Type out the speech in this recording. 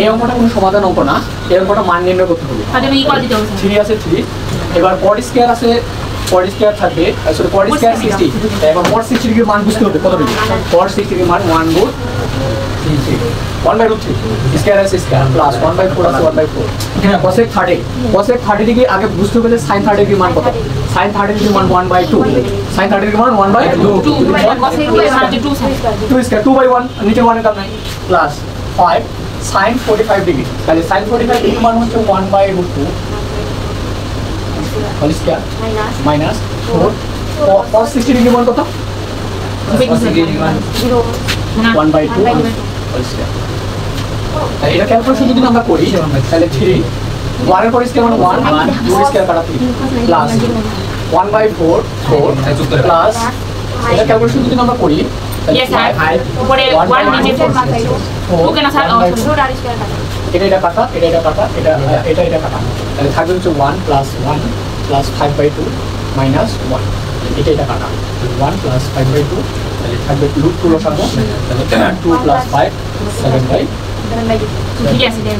এই অঙ্কটা কোনো সমাধান অঙ্ক না, এই অঙ্কটা মান নির্ণয় করতে হবে। আচ্ছা আমি ইকুয়াল দিতে হবে 3 আছে 3, এবার cot স্কয়ার আছে, cot স্কয়ার থাকবে, সরি cot স্কয়ার 60, এবার mod 60 ডিগ্রির মান বুঝতে হবে কত ডিগ্রি। cot 60 ডিগ্রির মান 1/3 স্কয়ার আছে স্কয়ার প্লাস 1/4 আছে 1/4। এখানে cosec 30, cosec 30 ডিগ্রি আগে বুঝতে হবে sin 30 ডিগ্রির মান কত। sin 30 ডিগ্রির মান 1/2, sin 30 ডিগ্রির মান 1/2 2 স্কয়ার 2/1 নিচে 1 এর কাম নাই প্লাস 5 sin 45 ডিগ্রি, তাহলে sin 45 ডিগ্রির মান হচ্ছে 1/2 whole square minus 4 cos 60 degree মান কত? 1/2 হোল স্কয়ার। তাই এটা ক্যালকুলেশন যদি আমরা করি তাহলে 3 1 এর পর স্কয়ার মানে 1 2 স্কয়ার কাটা 3 প্লাস 1/4 4 প্লাস এটা ক্যালকুলেশন যদি আমরা করি Yes sir, উপরে 1 ডিভাইডেড বাই 4 ওকে না স্যার এটা কাটা এটা কাটা এটা কাটা, তাহলে থাকবে হচ্ছে 1 প্লাস 1 প্লাস 5/2 মাইনাস 1, এটা কাটা 1 প্লাস 5/2, তাহলে থাকবে রুট 2 লসাগু, তাহলে 2 প্লাস 5 7/2। ঠিক আছে দেন